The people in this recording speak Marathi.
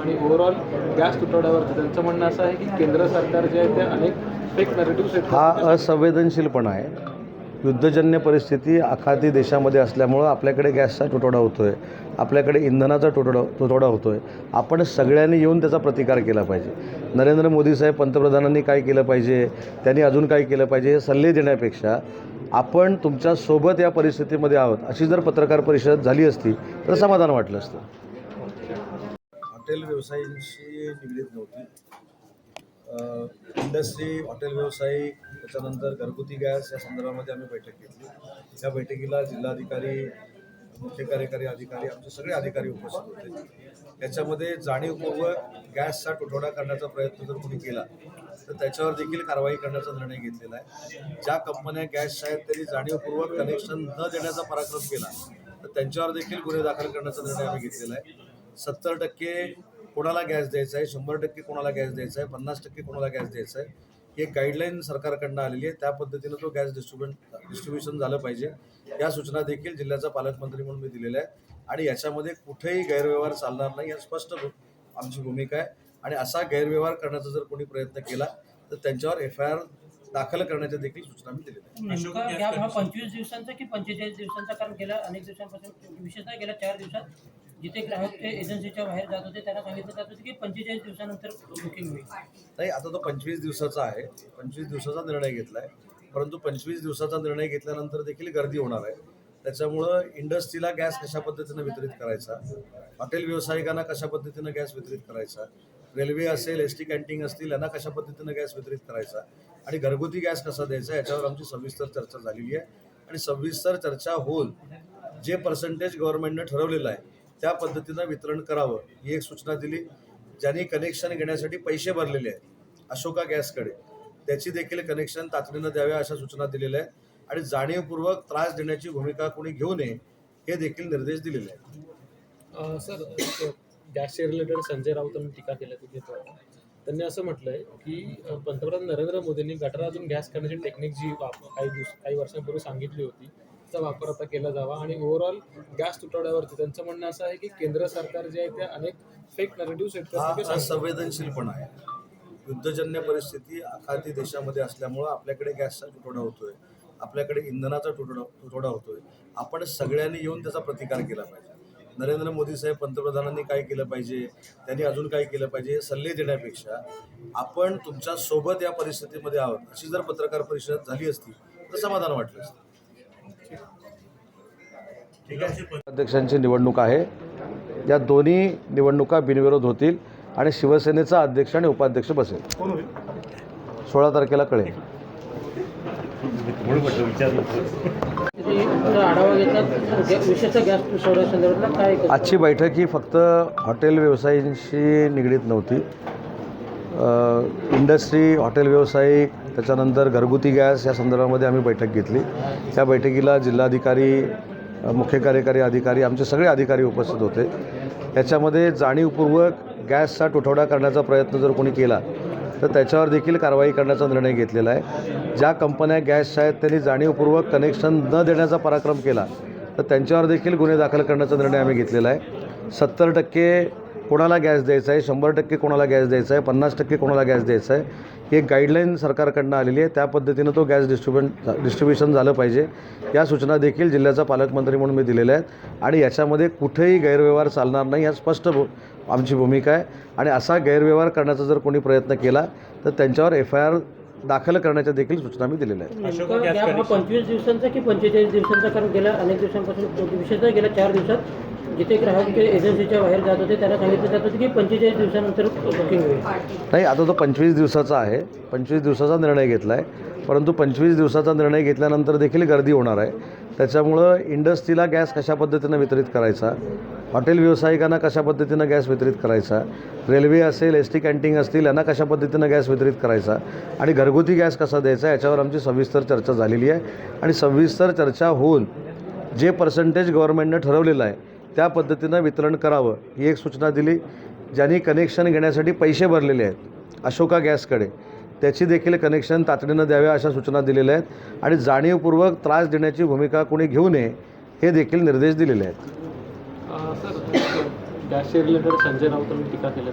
आणि ओव्हरऑल गॅस तुटवड्यावरती त्यांचं म्हणणं असं आहे की केंद्र सरकार जे आहे ते अनेक फेक नॅरेटिव्स आहेत. हा असंवेदनशीलपणा आहे. युद्धजन्य परिस्थिती आखाती देशामध्ये असल्यामुळं आपल्याकडे गॅसचा तुटवडा होतो आहे, आपल्याकडे इंधनाचा तुटवडा होतो आहे. आपण सगळ्यांनी येऊन त्याचा प्रतिकार केला पाहिजे. नरेंद्र मोदी साहेब पंतप्रधानांनी काय केलं पाहिजे, त्यांनी अजून काय केलं पाहिजे हे सल्ले देण्यापेक्षा आपण तुमच्यासोबत या परिस्थितीमध्ये आहोत अशी जर पत्रकार परिषद झाली असती तर समाधान वाटलं असतं. हॉटेल व्यवसायांशी निगडीत नव्हती. इंडस्ट्री, हॉटेल व्यावसायिक, त्याच्यानंतर घरगुती गॅस या संदर्भामध्ये आम्ही बैठक घेतली. या बैठकीला जिल्हाधिकारी, मुख्य कार्यकारी अधिकारी, आमचे सगळे अधिकारी उपस्थित होते. याच्यामध्ये जाणीवपूर्वक गॅसचा तुटवडा करण्याचा प्रयत्न जर कोणी केला तर त्याच्यावर देखील कारवाई करण्याचा निर्णय घेतलेला आहे. ज्या कंपन्या गॅसच्या आहेत त्यांनी जाणीवपूर्वक कनेक्शन न देण्याचा पराक्रम केला तर त्यांच्यावर देखील गुन्हे दाखल करण्याचा निर्णय आम्ही घेतलेला आहे. 70% कोणाला गॅस द्यायचा आहे, 100% कोणाला गॅस द्यायचा आहे, 50% कोणाला गॅस द्यायचा आहे, ही एक गाईडलाईन सरकारकडनं आलेली आहे. त्या पद्धतीनं तो गॅस डिस्ट्रीब्युशन झालं पाहिजे. या सूचना देखील जिल्ह्याचा पालकमंत्री म्हणून मी दिलेल्या आहेत आणि याच्यामध्ये कुठेही गैरव्यवहार चालणार नाही या स्पष्ट आमची भूमिका आहे. आणि असा गैरव्यवहार करण्याचा जर कोणी प्रयत्न केला तर त्यांच्यावर FIR दाखल करण्याच्या देखील सूचना मी दिलेल्या आहेत. नेमका गॅप हा 25 दिवसांचा की 45 दिवसांचा? कारण गेल्या अनेक दिवसांपासून, विशेषतः गेल्या 4 दिवसात जिथे ग्राहक ते एजन्सीच्या बाहेर जात होते त्यांना सांगितलं जात होतं की 45 दिवसानंतर बुकिंग होईल. नाही, आता तो 25 दिवसाचा आहे. 25 दिवसाचा निर्णय घेतला आहे. परंतु 25 दिवसाचा निर्णय घेतल्यानंतर देखील गर्दी होणार आहे. त्याच्यामुळं इंडस्ट्रीला गॅस कशा पद्धतीनं वितरित करायचा, हॉटेल व्यावसायिकांना कशा पद्धतीनं गॅस वितरित करायचा, रेल्वे असेल, ST कॅन्टीन असतील यांना कशा पद्धतीनं गॅस वितरित करायचा आणि घरगुती गॅस कसा द्यायचा याच्यावर आमची सविस्तर चर्चा झालेली आहे. आणि सविस्तर चर्चा होऊन जे पर्सेंटेज गव्हर्नमेंटनं ठरवलेलं आहे त्या पद्धतीनं वितरण करावं ही एक सूचना दिली. ज्यांनी कनेक्शन घेण्यासाठी पैसे भरलेले आहेत अशोका गॅसकडे, त्याची देखील कनेक्शन तातडीनं द्याव्या अशा सूचना दिलेल्या आहेत. आणि जाणीवपूर्वक त्रास देण्याची भूमिका कोणी घेऊ नये हे देखील निर्देश दिलेले आहेत. सर, गॅसचे रिलेटेड संजय राऊतांनी टीका केली होती. त्यांनी असं म्हटलं आहे की पंतप्रधान नरेंद्र मोदींनी गटारातून गॅस करण्याची टेक्निक जी काही वर्षांपूर्वी सांगितली होती त्याचा वापर आता केला जावा आणि ओव्हरऑल गॅस तुटवड्यावरती त्यांचं म्हणणं असं आहे की केंद्र सरकार जे आहे ते अनेक फेक नॅरेटिव्स आहेत. हा संवेदनशीलपणा आहे. युद्धजन्य परिस्थिती आखाती देशामध्ये असल्यामुळं आपल्याकडे गॅसचा तुटवडा होतोय, आपल्याकडे इंधनाचा तुटवडा होतोय. आपण सगळ्यांनी येऊन त्याचा प्रतिकार केला पाहिजे. नरेंद्र मोदी साहेब पंतप्रधानांनी काय केलं पाहिजे, त्यांनी अजून काय केलं पाहिजे हे सल्ले देण्यापेक्षा आपण तुमच्यासोबत या परिस्थितीमध्ये आहोत अशी जर पत्रकार परिषद झाली असती तर समाधान वाटलं असतं. ठीक आहे. अध्यक्षांची निवडणूक आहे. या दोन्ही निवडणुका बिनविरोध होतील आणि शिवसेनेचा अध्यक्ष आणि उपाध्यक्ष बसेल. 16 तारखेला कळेल. आढावा घेतला विशेषतः गॅस तुटवड्यासंदर्भातला काय? आजची बैठक ही फक्त हॉटेल व्यवसायांशी निगडीत नव्हती. इंडस्ट्री, हॉटेल व्यावसायिक, त्याच्यानंतर घरगुती गॅस या संदर्भामध्ये आम्ही बैठक घेतली. त्या बैठकीला जिल्हाधिकारी, मुख्य कार्यकारी अधिकारी, आमचे सगळे अधिकारी उपस्थित होते. याच्यामध्ये जाणीवपूर्वक गॅसचा तुटवडा करण्याचा प्रयत्न जर कोणी केला तर त्याच्यावर देखील कारवाई करण्याचा निर्णय घेतलेला आहे. ज्या कंपन्या गॅसच्या आहेत त्यांनी जाणीवपूर्वक कनेक्शन न देण्याचा पराक्रम केला तर त्यांच्यावर देखील गुन्हे दाखल करण्याचा निर्णय आम्ही घेतलेला आहे. 70% कोणाला गॅस द्यायचा आहे, 100% कोणाला गॅस द्यायचा आहे, 50% कोणाला गॅस द्यायचा आहे, ही एक गाईडलाईन सरकारकडनं आलेली आहे. त्या पद्धतीनं तो गॅस डिस्ट्रीब्युशन झालं पाहिजे. या सूचना देखील जिल्ह्याचा पालकमंत्री म्हणून मी दिलेल्या आहेत. आणि याच्यामध्ये कुठेही गैरव्यवहार चालणार नाही या स्पष्ट आमची भूमिका आहे. आणि असा गैरव्यवहार करण्याचा जर कोणी प्रयत्न केला तर त्यांच्यावर FIR दाखल करण्याच्या देखील सूचना मी दिलेल्या आहेत. नेमका गॅप हा 25 दिवसांचा की 45 दिवसांचा? कारण गेल्या अनेक दिवसांपासून, विशेषतः गेल्या 4 दिवसात जिथे ग्राहक ते एजन्सीच्या बाहेर जात होते त्यांना सांगितलं जात होतं की 45 दिवसानंतर बुकिंग होईल. नाही, आता तो 25 दिवसाचा आहे. 25 दिवसाचा निर्णय घेतला आहे. परंतु 25 दिवसाचा निर्णय घेतल्यानंतर देखील गर्दी होणार आहे. त्याच्यामुळं इंडस्ट्रीला गॅस कशा पद्धतीनं वितरित करायचा, हॉटेल व्यावसायिकांना कशा पद्धतीनं गॅस वितरित करायचा, रेल्वे असेल, ST कॅन्टीन असतील यांना कशा पद्धतीनं गॅस वितरित करायचा आणि घरगुती गॅस कसा द्यायचा याच्यावर आमची सविस्तर चर्चा झालेली आहे. आणि सविस्तर चर्चा होऊन जे पर्सेंटेज गव्हर्नमेंटनं ठरवलेलं आहे त्या पद्धतीनं वितरण करावं ही एक सूचना दिली. ज्यांनी कनेक्शन घेण्यासाठी पैसे भरलेले आहेत अशोका गॅसकडे, त्याची देखील कनेक्शन तातडीनं द्याव्या अशा सूचना दिलेल्या आहेत. आणि जाणीवपूर्वक त्रास देण्याची भूमिका कोणी घेऊ नये हे देखील निर्देश दिलेले आहेत. सर, गॅसचे रिलेटेड संजय राऊतांनी टीका केली.